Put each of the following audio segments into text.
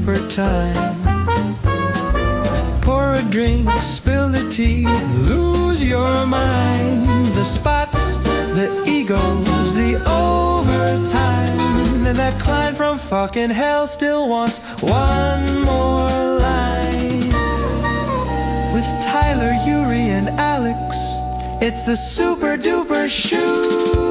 duper time. Pour a drink, spill the tea, lose your mind. The spots, the egos, the overtime. And that client from fucking hell still wants one more line. With Tyler, Yuriy, and Alex, it's the Super Duper Show.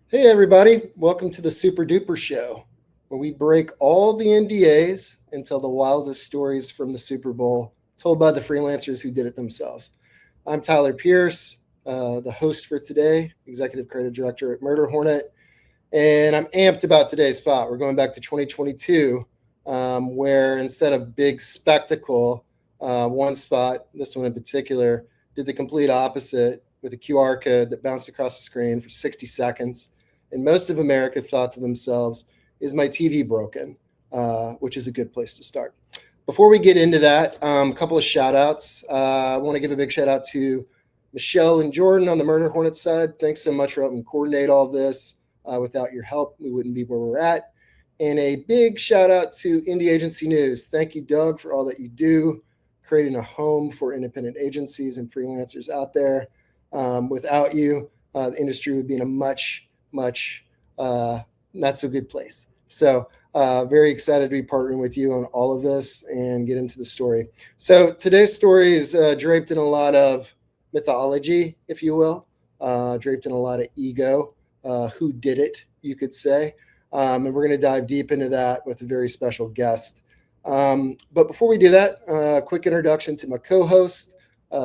Hey everybody, welcome to the Super Duper Show, where we break all the NDAs and tell the wildest stories from the Super Bowl, told by the freelancers who did it themselves. I'm Tyler Pierce, the host for today, Executive Creative Director at Murder Hornet, and I'm amped about today's spot. We're going back to 2022, where instead of big spectacle, one spot, this one in particular, did the complete opposite with a QR code that bounced across the screen for 60 seconds. And most of America thought to themselves, is my TV broken? Which is a good place to start. Before we get into that, a couple of shout outs. I want to give a big shout out to Michelle and Jordan on the Murder Hornet side. Thanks so much for helping coordinate all this. Without your help, we wouldn't be where we're at. And a big shout out to Indie Agency News. Thank you, Doug, for all that you do, creating a home for independent agencies and freelancers out there. Without you, the industry would be in a much not so good place. So very excited to be partnering with you on all of this and get into the story. So today's story is draped in a lot of mythology, if you will, draped in a lot of ego, who did it, you could say. And we're going to dive deep into that with a very special guest. But before we do that, quick introduction to my co-host,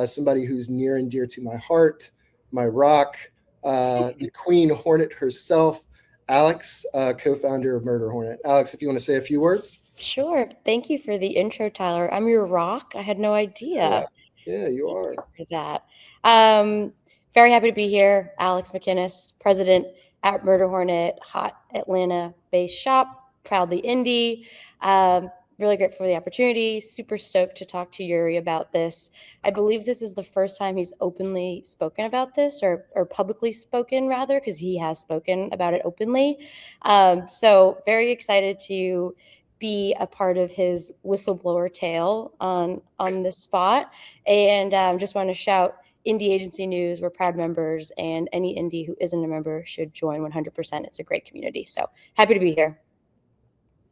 somebody who's near and dear to my heart, my rock, the Queen Hornet herself, Alex, co-founder of Murder Hornet. Alex, if you want to say a few words. Sure. Thank you for the intro, Tyler. I'm your rock. I had no idea. Yeah, you are. For that. Very happy to be here. Alex McInnes, president at Murder Hornet, hot Atlanta-based shop, proudly indie. Really grateful for the opportunity. Super stoked to talk to Yuriy about this. I believe this is the first time he's openly spoken about this, or publicly spoken rather, because he has spoken about it openly. So very excited to be a part of his whistleblower tale on this spot. And just want to shout Indie Agency News. We're proud members, and any indie who isn't a member should join 100%. It's a great community. So happy to be here.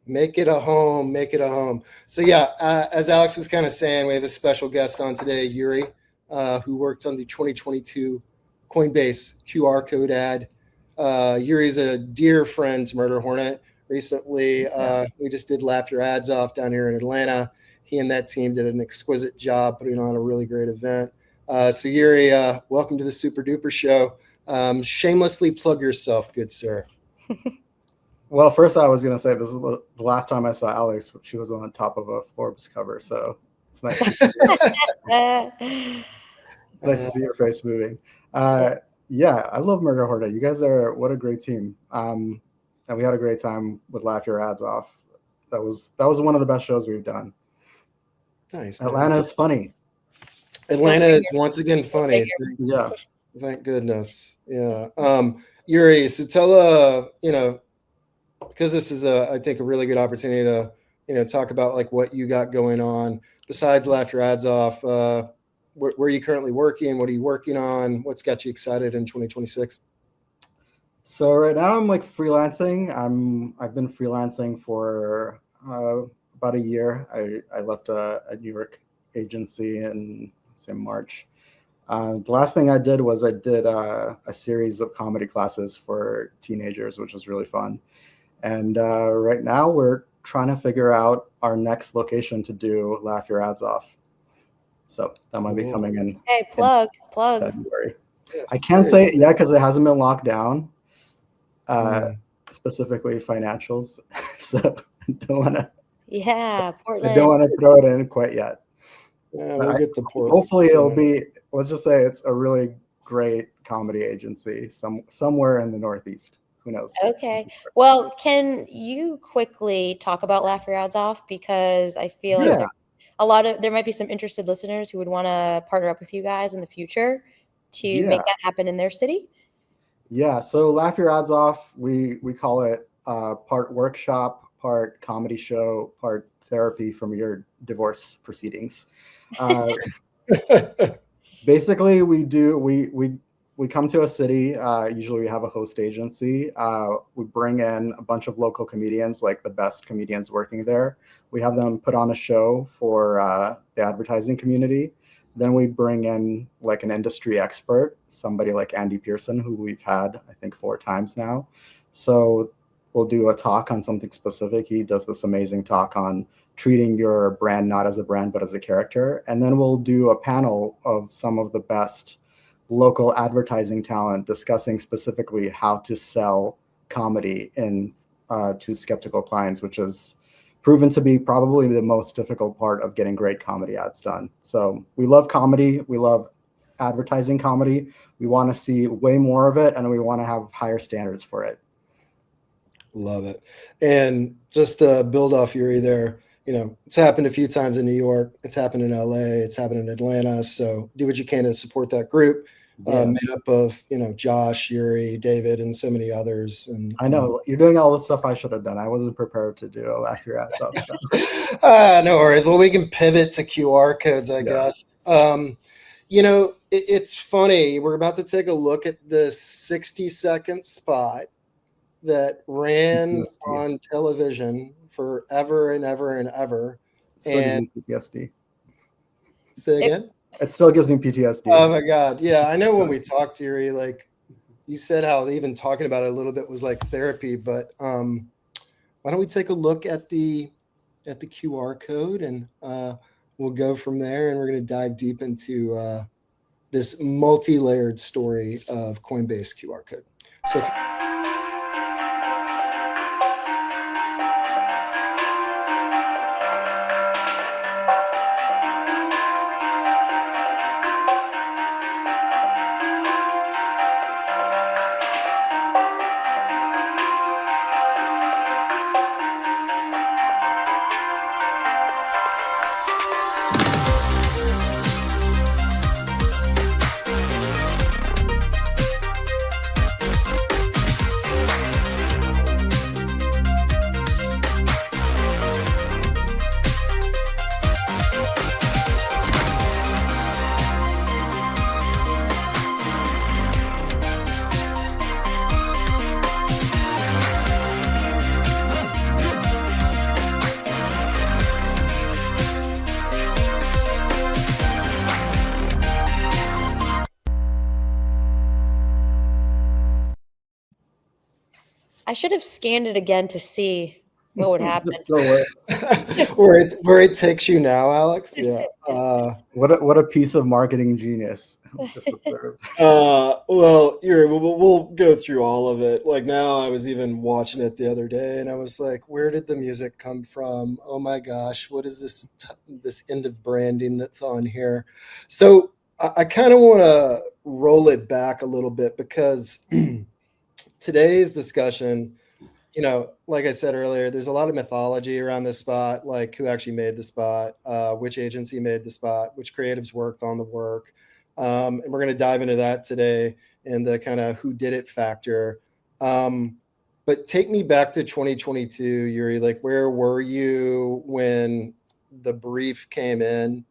Make it a home, make it a home. So yeah, as Alex was kind of saying, we have a special guest on today, Yuriy, who worked on the 2022 Coinbase QR code ad. Yuriy's a dear friend to Murder Hornet. Recently, we just did Laugh Your Ads Off down here in Atlanta. He and that team did an exquisite job putting on a really great event. So Yuriy, welcome to the Super Duper Show. Shamelessly plug yourself, good sir. Well, first I was going to say this is the last time I saw Alex. She was on top of a Forbes cover, so it's nice to see it's nice to see your face moving. Yeah, I love Murder Hornet. You guys are, what a great team. And we had a great time with Laugh Your Ads Off. That was one of the best shows we've done. Nice. Atlanta is funny. Atlanta is once again funny. Yeah. Thank goodness. Yeah. Yuriy, so tell because this is I think a really good opportunity to talk about like what you got going on besides Laugh Your Ads Off. Where are you currently working? What are you working on? What's got you excited in 2026? So right now I'm like freelancing. I've been freelancing for about a year. I left a New York agency in March. The last thing I did was I did a series of comedy classes for teenagers, which was really fun. And right now we're trying to figure out our next location to do Laugh Your Ads Off. So that might be coming in. Hey, plug. February. Yes, I can't say it yet because it hasn't been locked down, specifically financials. So I don't want to. Yeah, Portland. I don't want to throw it in quite yet. Yeah, we'll get to Portland. Hopefully it'll be. Let's just say it's a really great comedy agency somewhere in the Northeast. Who knows? Okay. Well, can you quickly talk about Laugh Your Ads Off? Because I feel like there might be some interested listeners who would want to partner up with you guys in the future to make that happen in their city. Yeah, so Laugh Your Ads Off, we call it part workshop, part comedy show, part therapy from your divorce proceedings. Basically, we come to a city. Usually, we have a host agency. We bring in a bunch of local comedians, like the best comedians working there. We have them put on a show for the advertising community. Then we bring in like an industry expert, somebody like Andy Pearson, who we've had, I think, 4 times now. So we'll do a talk on something specific. He does this amazing talk on treating your brand not as a brand, but as a character. And then we'll do a panel of some of the best local advertising talent discussing specifically how to sell comedy to skeptical clients, which is proven to be probably the most difficult part of getting great comedy ads done. So we love comedy. We love advertising comedy. We want to see way more of it, and we want to have higher standards for it. Love it. And just to build off Yuri there, it's happened a few times in New York. It's happened in LA. It's happened in Atlanta. So do what you can to support that group. Made up of, Josh, Yuri, David, and so many others. And I know you're doing all the stuff I should have done. I wasn't prepared to do a Laugh Your Ads Off stuff. No worries. Well, we can pivot to QR codes, I guess. It's funny. We're about to take a look at this 60-second spot that ran on television forever and ever and ever. And PTSD. Say again? It still gives me PTSD. Oh my God. Yeah. I know when we talked, Yuri, like you said how even talking about it a little bit was like therapy, but why don't we take a look at the QR code and we'll go from there, and we're going to dive deep into this multi-layered story of Coinbase QR code. So I should have scanned it again to see what would happen. It still works. where it takes you now, Alex. Yeah. What a piece of marketing genius. Just observed. Well, Yuri, we'll go through all of it. Like now, I was even watching it the other day, and I was like, "Where did the music come from? Oh my gosh, what is this end of branding that's on here?" So I kind of want to roll it back a little bit because today's discussion, like I said earlier, there's a lot of mythology around this spot, like who actually made the spot, which agency made the spot, which creatives worked on the work. And we're going to dive into that today and the kind of who did it factor. But take me back to 2022, Yuri, like where were you when the brief came in?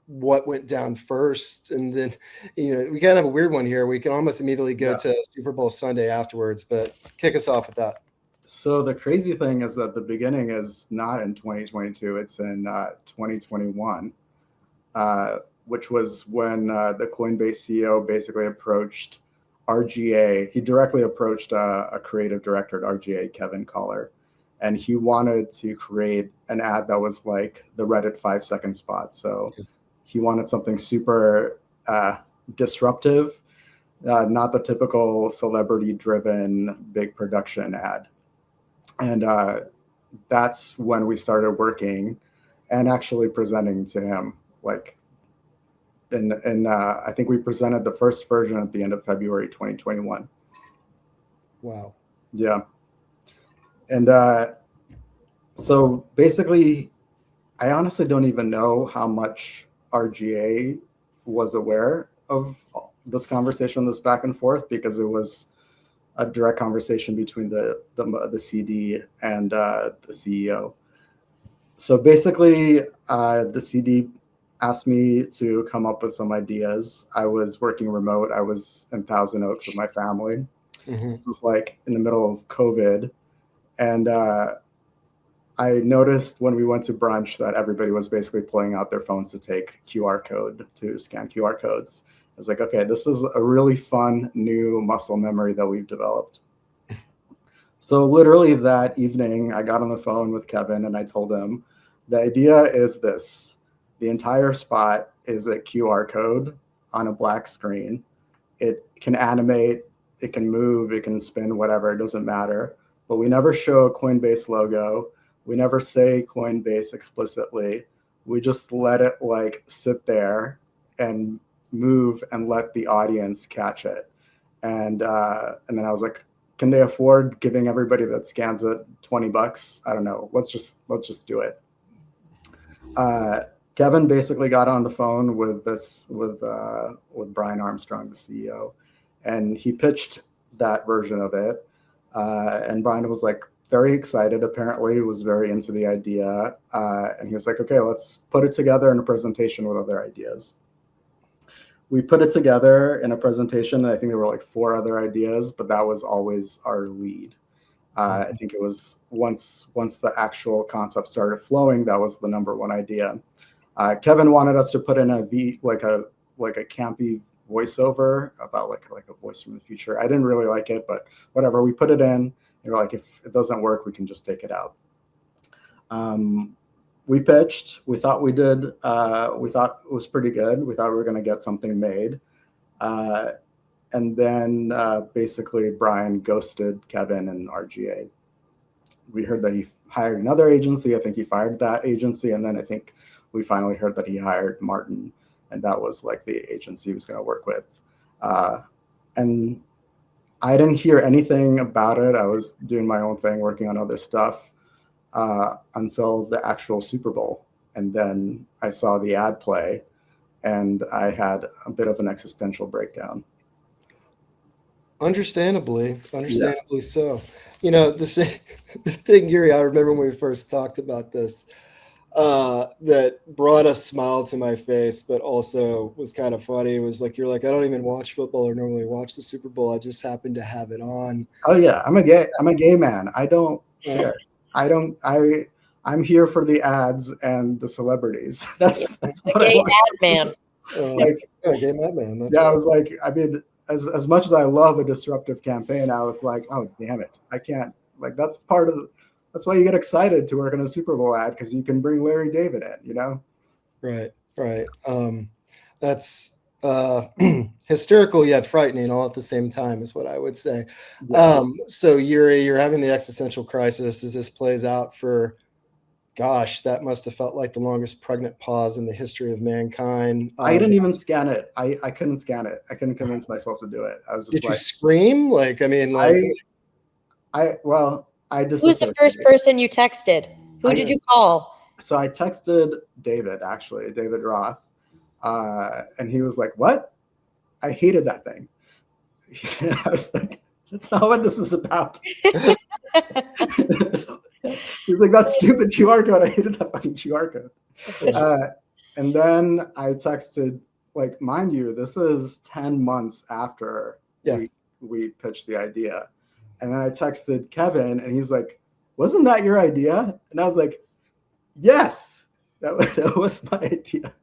What went down first? And then, we kind of have a weird one here. We can almost immediately go to Super Bowl Sunday afterwards, but kick us off with that. So the crazy thing is that the beginning is not in 2022. It's in 2021, which was when the Coinbase CEO basically approached RGA. He directly approached a creative director at RGA, Kevin Collar, and he wanted to create an ad that was like the Reddit 5-second spot. So he wanted something super disruptive, not the typical celebrity-driven big production ad. And that's when we started working and actually presenting to him. Like, and I think we presented the first version at the end of February 2021. Wow. Yeah. And so basically, I honestly don't even know how much RGA was aware of this conversation, this back and forth, because it was a direct conversation between the CD and the CEO. So basically, the CD asked me to come up with some ideas. I was working remote. I was in Thousand Oaks with my family. Mm-hmm. It was like in the middle of COVID. And I noticed when we went to brunch that everybody was basically pulling out their phones to take to scan QR codes. I was like, okay, this is a really fun new muscle memory that we've developed. So literally that evening, I got on the phone with Kevin and I told him, the idea is this. The entire spot is a QR code on a black screen. It can animate, it can move, it can spin, whatever, it doesn't matter. But we never show a Coinbase logo. We never say Coinbase explicitly. We just let it like sit there and move and let the audience catch it. And then I was like, can they afford giving everybody that scans it $20? I don't know. Let's just do it. Kevin basically got on the phone with Brian Armstrong, the CEO, and he pitched that version of it. And Brian was like very excited, apparently, was very into the idea. And he was like, okay, let's put it together in a presentation with other ideas. We put it together in a presentation. I think there were like 4 other ideas, but that was always our lead. I think it was once the actual concept started flowing, that was the number one idea. Kevin wanted us to put in a campy voiceover about like a voice from the future. I didn't really like it, but whatever. We put it in. They were like, if it doesn't work, we can just take it out. We pitched. We thought we did. We thought it was pretty good. We thought we were going to get something made. And then basically Brian ghosted Kevin and RGA. We heard that he hired another agency. I think he fired that agency. And then I think we finally heard that he hired Martin. And that was like the agency he was going to work with. And I didn't hear anything about it. I was doing my own thing, working on other stuff until the actual Super Bowl. And then I saw the ad play and I had a bit of an existential breakdown. Understandably so. You know, the thing, Yuri, I remember when we first talked about this, that brought a smile to my face, but also was kind of funny. It was like, you're like, I don't even watch football or normally watch the Super Bowl. I just happened to have it on. Oh yeah, I'm a gay man. I don't care. I'm here for the ads and the celebrities. That's what gay I want. ad man. Gay madman. Yeah, I was like, I mean, as much as I love a disruptive campaign, I was like, oh damn it, I can't. Like that's that's why you get excited to work on a Super Bowl ad, because you can bring Larry David in, you know? Right. That's hysterical yet frightening all at the same time is what I would say. Yeah. So Yuri, you're having the existential crisis as this plays out for, gosh, that must have felt like the longest pregnant pause in the history of mankind. I didn't even scan it. I couldn't scan it. I couldn't convince myself to do it. I was just Did you scream? Like, I mean, like, I just. Who's the first person you texted? Who did you call? So I texted David Roth, and he was like, "What? I hated that thing." I was like, "That's not what this is about." He's like, "That stupid QR code. I hated that fucking QR code." And then I texted, like, mind you, this is 10 months after we pitched the idea. And then I texted Kevin and he's like, wasn't that your idea? And I was like, yes, that was my idea.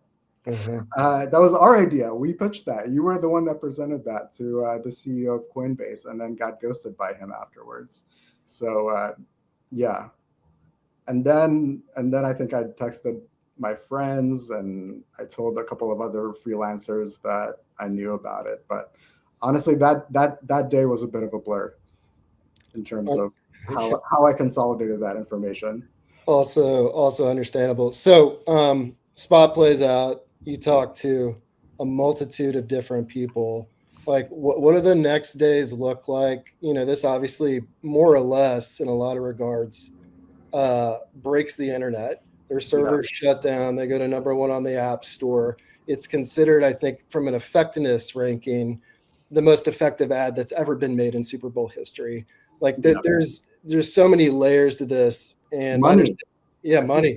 That was our idea. We pitched that. You were the one that presented that to the CEO of Coinbase and then got ghosted by him afterwards. So yeah. And then I think I texted my friends and I told a couple of other freelancers that I knew about it. But honestly, that day was a bit of a blur in terms of how I consolidated that information. Also understandable. So spot plays out. You talk to a multitude of different people. Like, what do the next days look like? You know, this obviously more or less in a lot of regards breaks the internet. Their servers shut down. They go to #1 on the App Store. it's considered, I think, from an effectiveness ranking, the most effective ad that's ever been made in Super Bowl history. Like there's so many layers to this, and money. Money.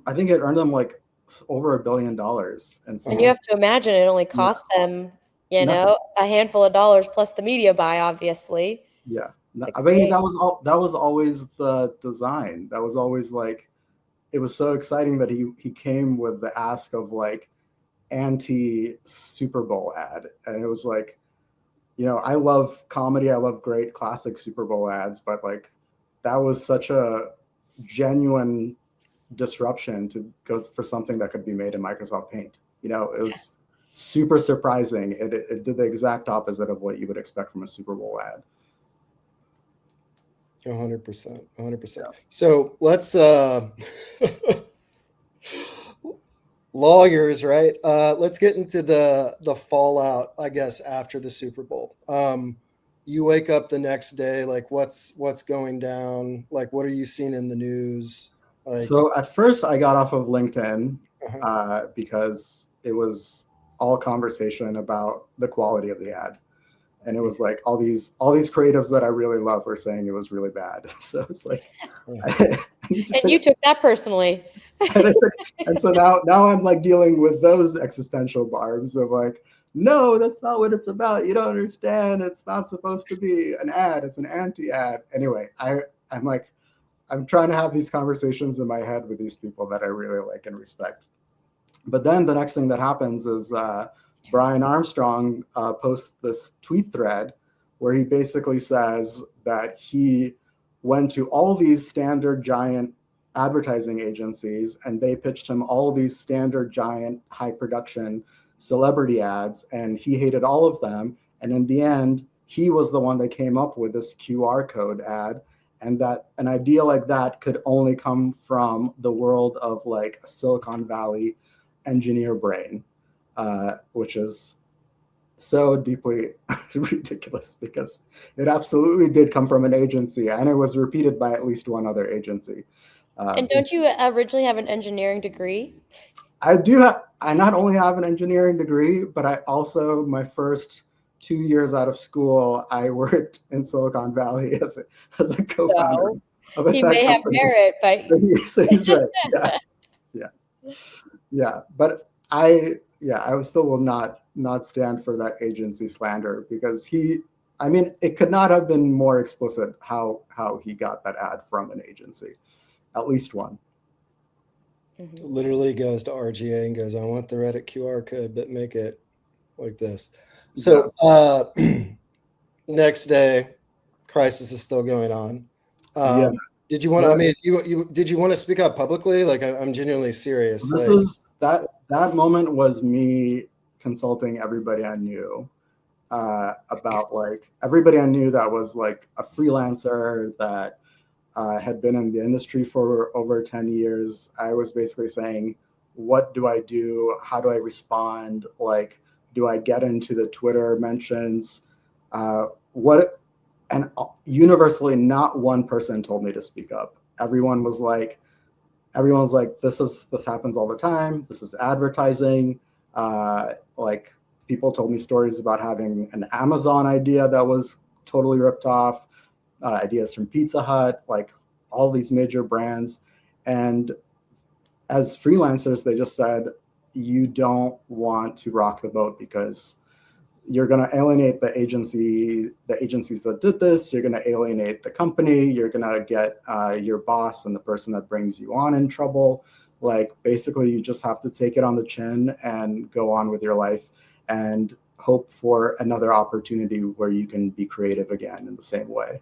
I think it earned them like over $1 billion. And you have to imagine it only cost them, you know, a handful of dollars plus the media buy, obviously. Yeah. I mean, that was always the design. That was always like, it was so exciting that he came with the ask of like anti Super Bowl ad. And it was like, you know, I love comedy. I love great classic Super Bowl ads, but like that was such a genuine disruption to go for something that could be made in Microsoft Paint. You know, it was super surprising. It did the exact opposite of what you would expect from a Super Bowl ad. 100%. 100%. So let's lawyers, right? Let's get into the fallout, I guess, after the Super Bowl. You wake up the next day, like what's going down? Like, what are you seeing in the news? Like, so at first I got off of LinkedIn because it was all conversation about the quality of the ad. And it was like all these creatives that I really love were saying it was really bad. So it's like, you took that personally. and so now I'm like dealing with those existential barbs of like, no, that's not what it's about. You don't understand. It's not supposed to be an ad. It's an anti-ad. Anyway, I'm trying to have these conversations in my head with these people that I really like and respect. But then the next thing that happens is Brian Armstrong posts this tweet thread where he basically says that he went to all these standard giant advertising agencies and they pitched him all these standard giant high production celebrity ads, and he hated all of them. And in the end, he was the one that came up with this QR code ad, and that an idea like that could only come from the world of like a Silicon Valley engineer brain, which is so deeply ridiculous because it absolutely did come from an agency, and it was repeated by at least one other agency. And don't you originally have an engineering degree? I do. I not only have an engineering degree, but I also, my first 2 years out of school, I worked in Silicon Valley as a co-founder of a tech company. He may have merit, but so he's right. Yeah. But I still will not stand for that agency slander because it could not have been more explicit how he got that ad from an agency, at least one. Literally goes to RGA and goes, I want the Reddit QR code, but make it like this. So next day, crisis is still going on. Did you want to? I mean, did you want to speak up publicly? Like, I'm genuinely serious. This was that moment was me consulting everybody I knew about like everybody I knew that was like a freelancer that had been in the industry for over 10 years. I was basically saying, what do I do? How do I respond? Like, do I get into the Twitter mentions? And universally, not one person told me to speak up. Everyone was like, this happens all the time. This is advertising. Like, people told me stories about having an Amazon idea that was totally ripped off. Ideas from Pizza Hut, like all these major brands. And as freelancers, they just said, you don't want to rock the boat because you're going to alienate the agencies that did this. You're going to alienate the company. You're going to get your boss and the person that brings you on in trouble. Like, basically, you just have to take it on the chin and go on with your life and hope for another opportunity where you can be creative again in the same way.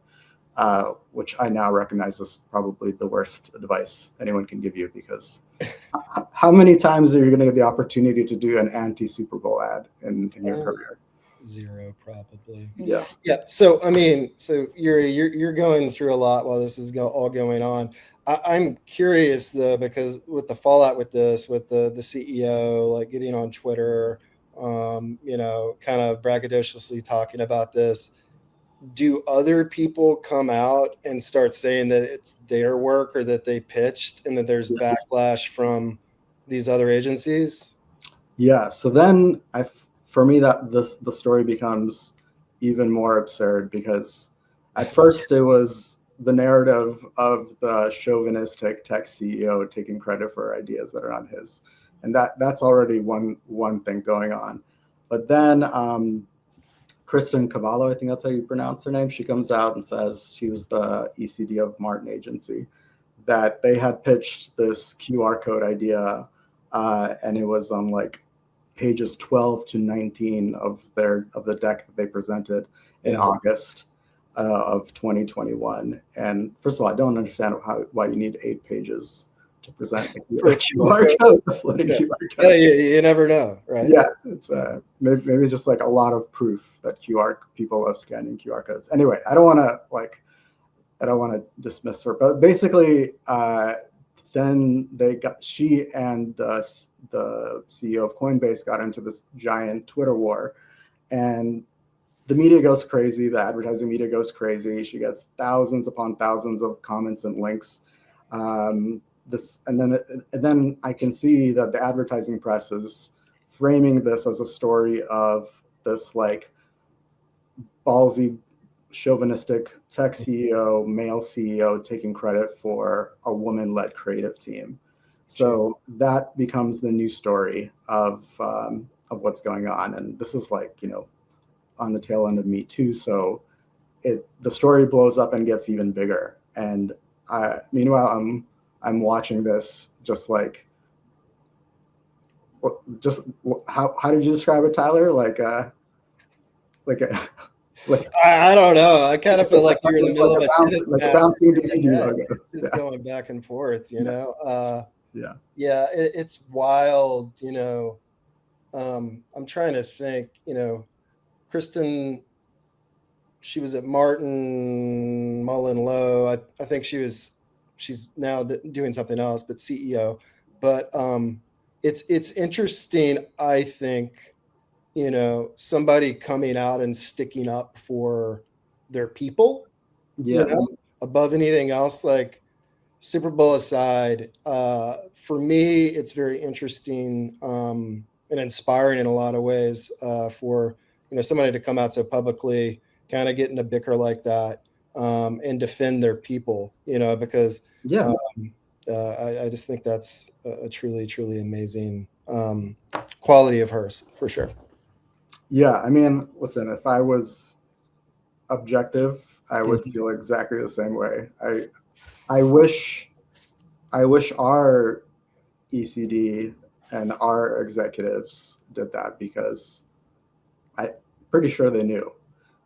Which I now recognize is probably the worst advice anyone can give you, because how many times are you going to get the opportunity to do an anti-Super Bowl ad in your career? Zero, probably. Yeah. So, I mean, Yuri, you're going through a lot while this is all going on. I'm curious though, because with the fallout with this, with the CEO, like getting on Twitter, kind of braggadociously talking about this. Do other people come out and start saying that it's their work or that they pitched and that there's backlash from these other agencies? Yeah. So then for me, the story becomes even more absurd because at first it was the narrative of the chauvinistic tech CEO taking credit for ideas that are not his. And that's already one thing going on. But then Kristen Cavallo, I think that's how you pronounce her name, she comes out and says she was the ECD of Martin Agency, that they had pitched this QR code idea, and it was on like pages 12 to 19 of the deck that they presented in August of 2021. And first of all, I don't understand why you need 8 pages to present a QR code, a floating QR code. Yeah, you never know, right? Yeah, it's maybe just like a lot of proof that people love scanning QR codes. Anyway, I don't want to dismiss her, but basically, then she and the CEO of Coinbase got into this giant Twitter war, and the media goes crazy. The advertising media goes crazy. She gets thousands upon thousands of comments and links. And then I can see that the advertising press is framing this as a story of this like ballsy, chauvinistic tech CEO, male CEO taking credit for a woman-led creative team. So that becomes the new story of what's going on. And this is like, on the tail end of Me Too. So the story blows up and gets even bigger. And meanwhile, I'm watching this just like, how did you describe it, Tyler? I don't know. I kind of feel like you're in the middle of a tennis match. It's just going back and forth, it's wild, I'm trying to think, Kristen, she was at Martin Mullen Lowe. I think she's now doing something else, but CEO. But it's interesting, I think, somebody coming out and sticking up for their people, above anything else. Like Super Bowl aside, for me, it's very interesting and inspiring in a lot of ways for somebody to come out so publicly, kind of get in a bicker like that, and defend their people, because I just think that's a truly, truly amazing quality of hers, for sure. Yeah, I mean, listen, if I was objective, I would feel exactly the same way. I wish our ECD and our executives did that, because I'm pretty sure they knew.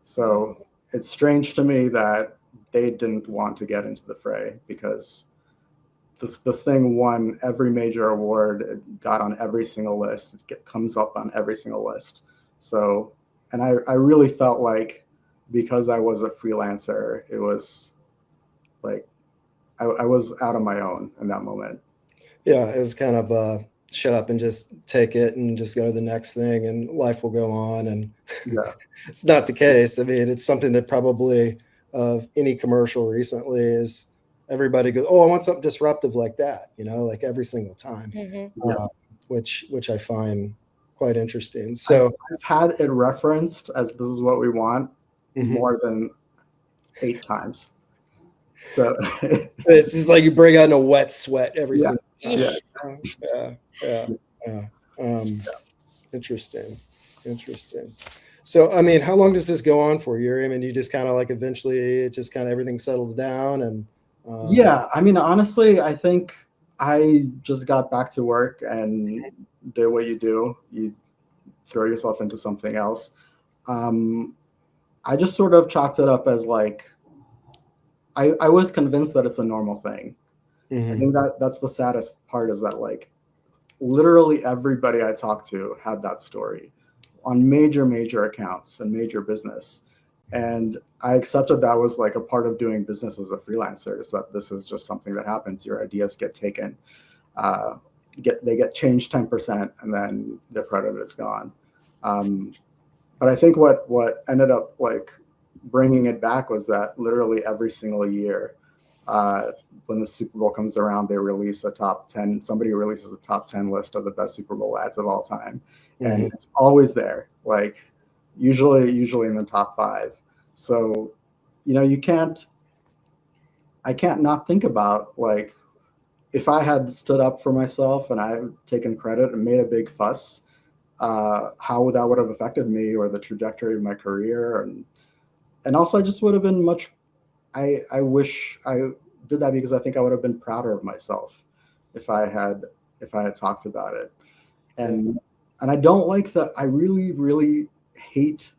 So it's strange to me that they didn't want to get into the fray, because this thing won every major award. It got on every single list. It comes up on every single list. So, and I really felt like, because I was a freelancer, it was like I was out on my own in that moment. Yeah, it was kind of shut up and just take it and just go to the next thing, and life will go on. And it's not the case. I mean, it's something that probably of any commercial recently is everybody goes, "Oh, I want something disruptive like that," like every single time, which I find quite interesting. So I've had it referenced as this is what we want more than 8 times. So it's just like you bring on a wet sweat every single time. Interesting. So, I mean, how long does this go on for, Yuri? I mean, you just kind of like eventually it just kind of everything settles down and I mean, honestly, I think I just got back to work and did what you do. You throw yourself into something else. I just sort of chalked it up as like, I was convinced that it's a normal thing. I think that's the saddest part, is that like literally everybody I talked to had that story on major accounts and major business. And I accepted that was like a part of doing business as a freelancer, is that this is just something that happens. Your ideas get taken, they get changed 10%, and then the credit is gone. But I think what ended up like bringing it back was that literally every single year, when the Super Bowl comes around, they release a top 10. Somebody releases a top 10 list of the best Super Bowl ads of all time, and it's always there. Like usually in the top 5. So, I can't not think about, like, if I had stood up for myself and I had taken credit and made a big fuss, how that would have affected me or the trajectory of my career, and also I just would have been much. I wish I did that because I think I would have been prouder of myself if I had talked about it. And I don't like that. I really hate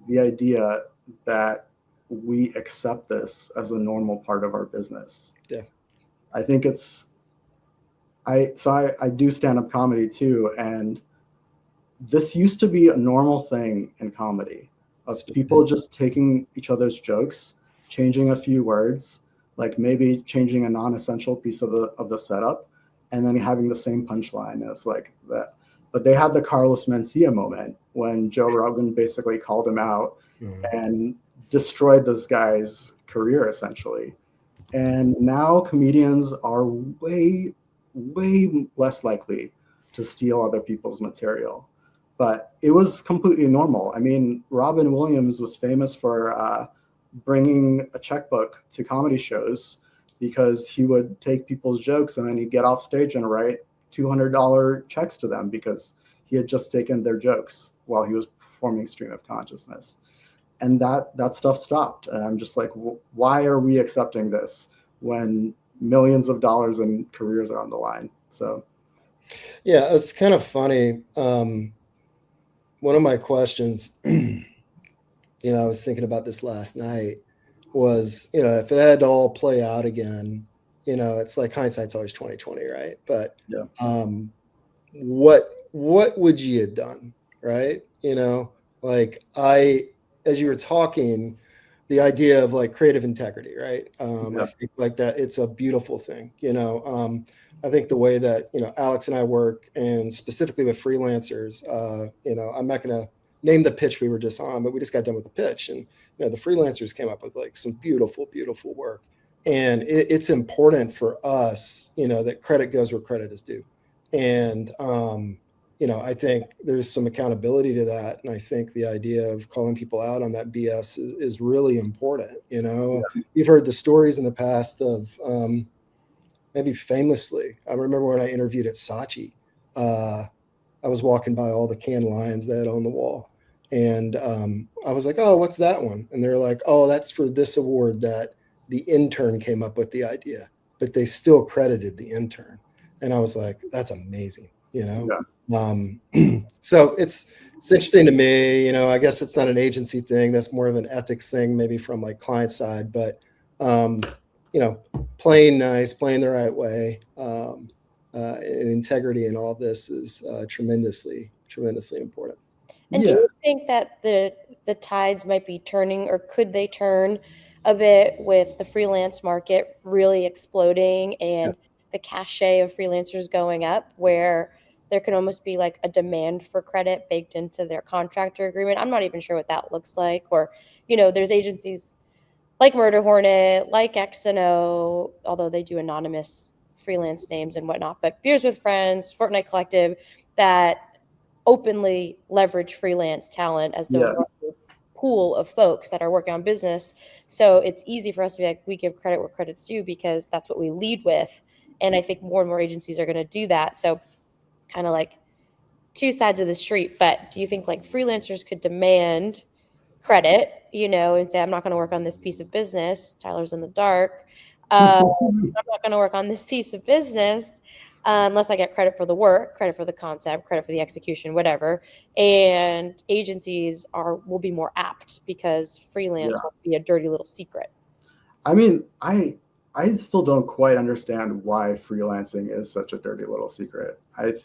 the idea that we accept this as a normal part of our business. Yeah. I think I do stand-up comedy too, and this used to be a normal thing in comedy of people just taking each other's jokes, changing a few words, like maybe changing a non-essential piece of the setup, and then having the same punchline as like that. But they had the Carlos Mencia moment when Joe Rogan basically called him out and destroyed this guy's career essentially. And now comedians are way less likely to steal other people's material. But it was completely normal. I mean, Robin Williams was famous for bringing a checkbook to comedy shows because he would take people's jokes and then he'd get off stage and write $200 checks to them because he had just taken their jokes while he was performing Stream of Consciousness. And that stuff stopped. And I'm just like, why are we accepting this when millions of dollars in careers are on the line? So, yeah, it's kind of funny. One of my questions, I was thinking about this last night, was, if it had to all play out again, it's like hindsight's always 20/20, right? But yeah. What would you have done, right? As you were talking, the idea of like creative integrity, right? I think like that, it's a beautiful thing. I think the way that, Alex and I work, and specifically with freelancers, I'm not going to name the pitch we were just on, but we just got done with the pitch, and, the freelancers came up with like some beautiful work. And it's important for us, that credit goes where credit is due. And, I think there's some accountability to that. And I think the idea of calling people out on that BS is really important. You've heard the stories in the past of, maybe famously, I remember when I interviewed at Saatchi, I was walking by all the Cannes Lions they had on the wall. And I was like, oh, what's that one? And they're like, oh, that's for this award that the intern came up with the idea, but they still credited the intern. And I was like, that's amazing, So it's interesting to me, I guess it's not an agency thing. That's more of an ethics thing, maybe from like client side, but, playing nice, playing the right way, and integrity in all this is tremendously important. And do you think that the tides might be turning, or could they turn a bit with the freelance market really exploding and the cachet of freelancers going up, where there can almost be like a demand for credit baked into their contractor agreement? I'm not even sure what that looks like. Or, there's agencies like Murder Hornet, like XNO, although they do anonymous freelance names and whatnot, but Beers with Friends, Fortnite Collective, that openly leverage freelance talent as the pool of folks that are working on business. So it's easy for us to be like, we give credit where credit's due because that's what we lead with. And I think more and more agencies are going to do that. So kind of like two sides of the street. But do you think like freelancers could demand credit, and say, I'm not going to work on this piece of business. Tyler's in the dark. I'm not going to work on this piece of business unless I get credit for the work, credit for the concept, credit for the execution, whatever. And agencies will be more apt because freelance will be a dirty little secret. I mean, I still don't quite understand why freelancing is such a dirty little secret. It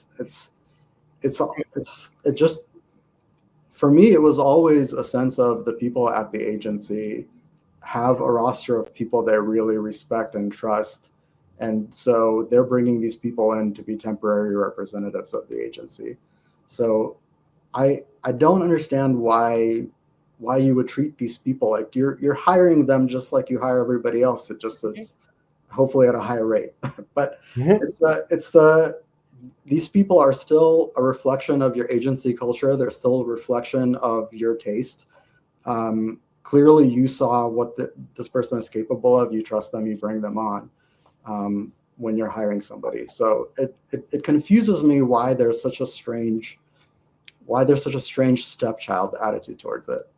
just, for me, it was always a sense of the people at the agency have a roster of people they really respect and trust. And so they're bringing these people in to be temporary representatives of the agency. So I don't understand why you would treat these people like you're hiring them just like you hire everybody else. It just is hopefully at a higher rate. But Mhm. these people are still a reflection of your agency culture. They're still a reflection of your taste. Clearly, you saw what this person is capable of. You trust them. You bring them on when you're hiring somebody. So it confuses me why there's such a strange stepchild attitude towards it.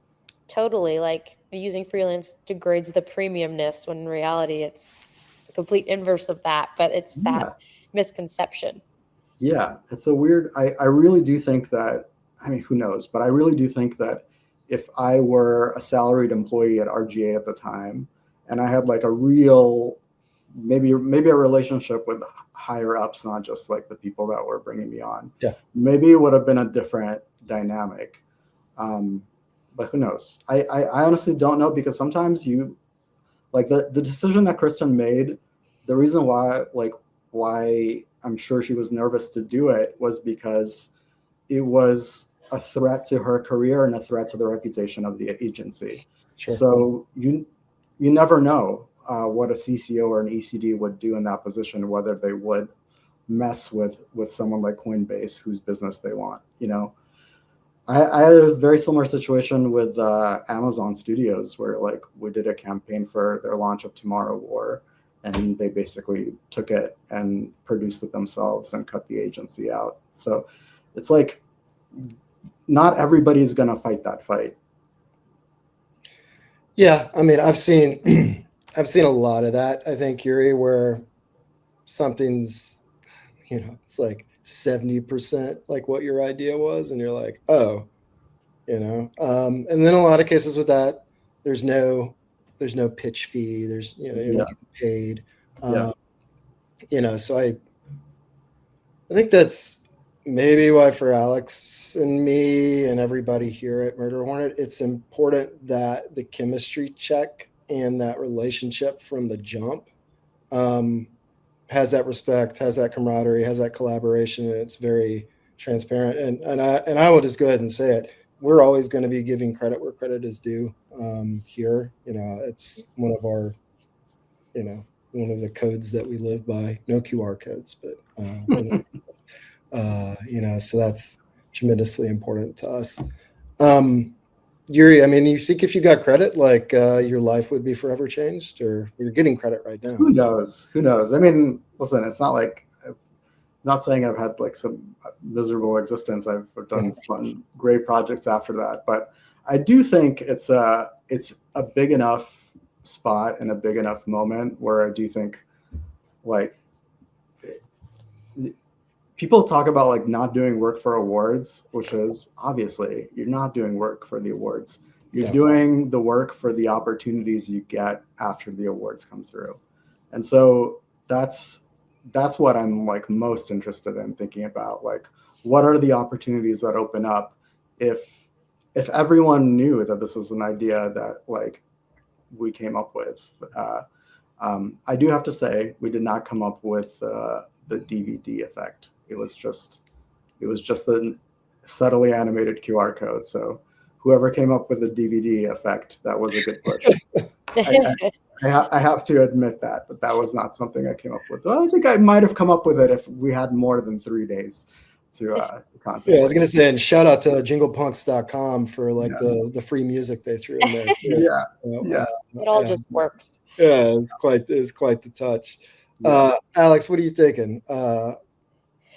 Totally. Like using freelance degrades the premiumness when in reality it's the complete inverse of that, but it's that Yeah. misconception. Yeah, it's a weird. I really do think that. I mean, who knows? But I really do think that if I were a salaried employee at RGA at the time, and I had like a real, maybe a relationship with higher ups, not just like the people that were bringing me on, Yeah. maybe it would have been a different dynamic. But who knows? I honestly don't know, because sometimes you like the decision that Kristen made. The reason why I'm sure she was nervous to do it was because it was a threat to her career and a threat to the reputation of the agency. Sure. So you never know what a CCO or an ECD would do in that position, whether they would mess with someone like Coinbase, whose business they want. I had a very similar situation with Amazon Studios, where like we did a campaign for their launch of Tomorrow War, and they basically took it and produced it themselves and cut the agency out. So it's like not everybody's going to fight that fight. Yeah, I mean, I've seen I've seen a lot of that. I think, Yuri, where something's, it's like 70% like what your idea was, and you're like, oh, and then a lot of cases with that, there's no pitch fee. There's, you're Yeah. not getting paid. Yeah. So I think that's maybe why for Alex and me and everybody here at Murder Hornet, it's important that the chemistry check and that relationship from the jump has that respect, has that camaraderie, has that collaboration, and it's very transparent. And I will just go ahead and say it. We're always going to be giving credit where credit is due here. It's one of our, one of the codes that we live by. No QR codes, but so that's tremendously important to us. Yuri, I mean, you think if you got credit, like your life would be forever changed, or you're getting credit right now? Who knows? Who knows? I mean, listen, it's not like, I'm not saying I've had like some miserable existence. I've done fun, great projects after that, but I do think it's a big enough spot and a big enough moment where I do think like people talk about like not doing work for awards, which is obviously you're not doing work for the awards. You're doing the work for the opportunities you get after the awards come through. And so that's what I'm like most interested in thinking about. Like, what are the opportunities that open up if everyone knew that this is an idea that like we came up with? I do have to say we did not come up with the DVD effect. It was just the subtly animated QR code. So whoever came up with the DVD effect, that was a good push. I have to admit that was not something I came up with. Well, I think I might have come up with it if we had more than 3 days to contemplate. Yeah, I was going to say, and shout out to jinglepunks.com for like the free music they threw in there too. It all just works. Yeah, it's quite the touch. Alex, what are you thinking?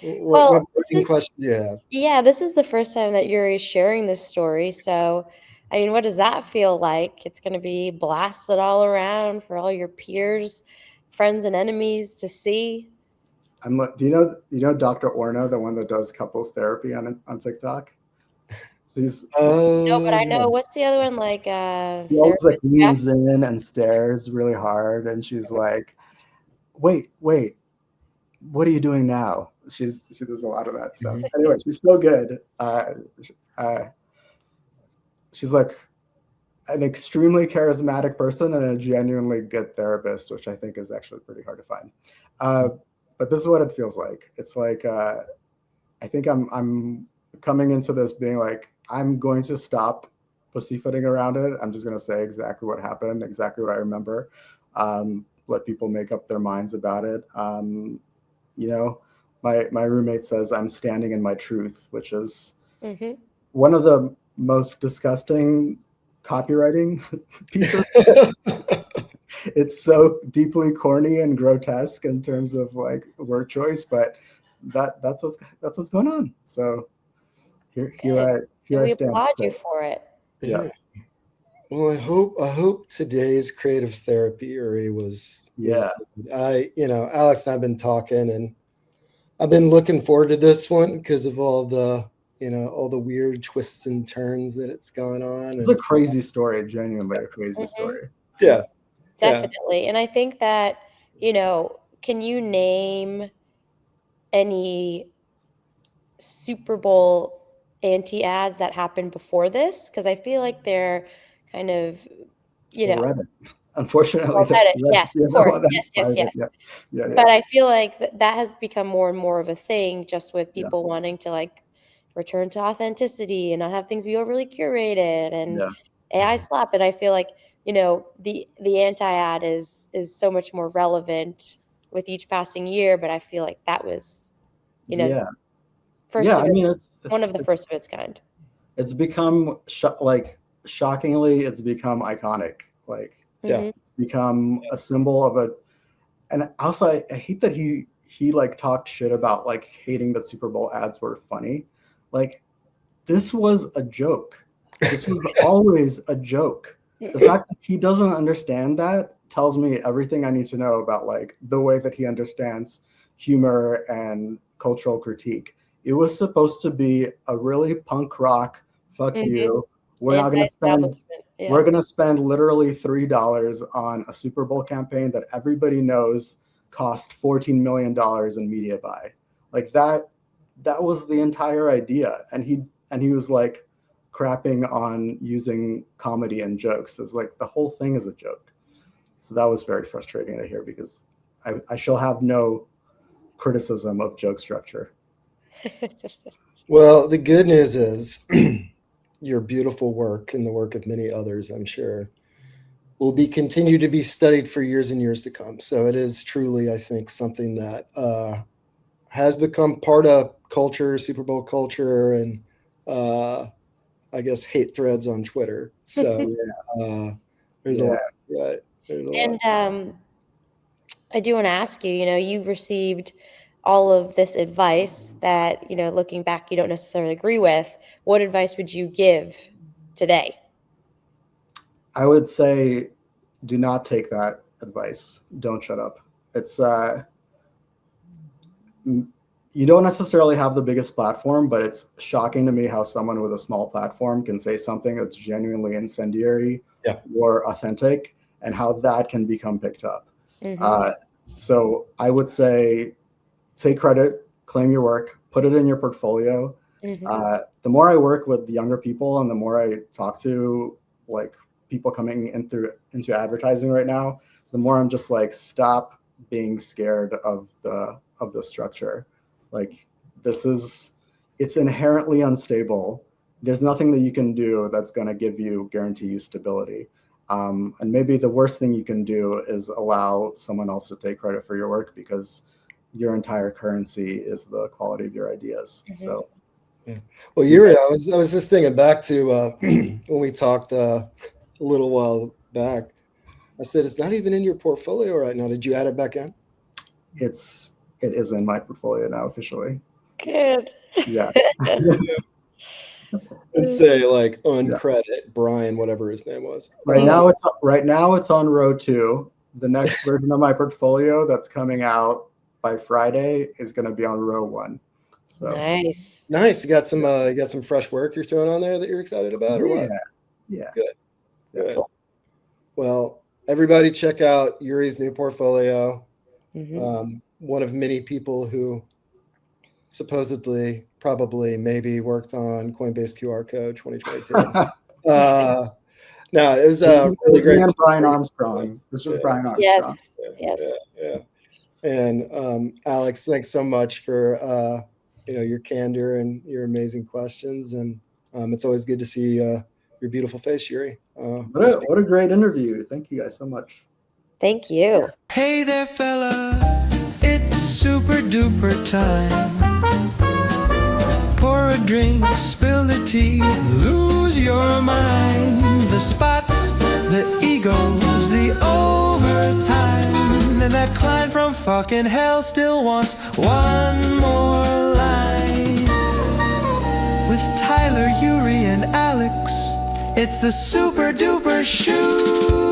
What question do you have? Yeah, this is the first time that Yuri is sharing this story. So, I mean, what does that feel like? It's going to be blasted all around for all your peers, friends, and enemies to see. Do you know Dr. Orna, the one that does couples therapy on TikTok? She's no, but I know what's the other one like. She always like leans in and stares really hard, and she's like, "Wait, what are you doing now?" She does a lot of that stuff. Anyway, she's so good. She's like an extremely charismatic person and a genuinely good therapist, which I think is actually pretty hard to find. But this is what it feels like. It's like I think I'm coming into this being like, I'm going to stop pussyfooting around it. I'm just going to say exactly what happened, exactly what I remember. let people make up their minds about it. You know, my roommate says I'm standing in my truth, which is one of the most disgusting copywriting pieces. It's so deeply corny and grotesque in terms of like word choice, but that's what's going on. So here I stand. Applaud you for it. Yeah. Well, I hope today's creative therapy, Yuriy, was good. Alex and I've been talking, and I've been looking forward to this one because of all the weird twists and turns that it's gone on. It's a crazy story, genuinely a crazy story. Yeah. Definitely. And I think that, can you name any Super Bowl anti-ads that happened before this? Because I feel like they're kind of, Reddit. Unfortunately, Reddit. Yes, of course. Yes. Yeah. But I feel like that has become more and more of a thing, just with people wanting to like return to authenticity and not have things be overly curated and AI slap. And I feel like, the anti-ad is so much more relevant with each passing year. But I feel like that was, first I mean, it's one of the first of its kind. It's become shockingly, it's become iconic. Like, it's become a symbol of and also I hate that he like talked shit about like hating that Super Bowl ads were funny. Like, this was a joke. This was always a joke. The fact that he doesn't understand that tells me everything I need to know about like the way that he understands humor and cultural critique. It was supposed to be a really punk rock, fuck you. We're not going to spend we're going to spend literally $3 on a Super Bowl campaign that everybody knows cost $14 million in media buy. Like that was the entire idea. And he was like crapping on using comedy and jokes. It's like the whole thing is a joke. So that was very frustrating to hear because I shall have no criticism of joke structure. Well, the good news is your beautiful work and the work of many others, I'm sure, will continue to be studied for years and years to come. So it is truly, I think, something that has become part of culture, Super Bowl culture, and I guess hate threads on Twitter. So there's a lot to that. And I do want to ask you, you received all of this advice that, looking back, you don't necessarily agree with. What advice would you give today? I would say, do not take that advice. Don't shut up. It's you don't necessarily have the biggest platform, but it's shocking to me how someone with a small platform can say something that's genuinely incendiary or authentic, and how that can become picked up. So I would say, take credit, claim your work, put it in your portfolio. The more I work with younger people and the more I talk to like people coming into advertising right now, the more I'm just like, stop being scared of the structure. Like, it's inherently unstable. There's nothing that you can do that's going to guarantee you stability. And maybe the worst thing you can do is allow someone else to take credit for your work, because your entire currency is the quality of your ideas. So, well, Yuriy, I was just thinking back to when we talked a little while back. I said it's not even in your portfolio right now. Did you add it back in? It is in my portfolio now officially. Good. Yeah. And say like on credit, Brian, whatever his name was. Right now it's on row 2. The next version of my portfolio that's coming out by Friday is going to be on row 1. So nice. You got some fresh work you're throwing on there that you're excited about, or what? Yeah. Good. Well, everybody check out Yuriy's new portfolio. One of many people who supposedly, probably, maybe worked on Coinbase QR code 2022. No, it was really great. Brian Armstrong. This was Brian Armstrong. Yes. Yeah. And Alex, thanks so much for your candor and your amazing questions. And it's always good to see your beautiful face, Yuriy. What a great interview. Thank you guys so much. Thank you. Hey there, fella, it's super duper time. Pour a drink, spill the tea, lose your mind. The spots, the egos, the overtime. And that client from fucking hell still wants one more line. With Tyler, Yuriy, and Alex, it's the super duper show.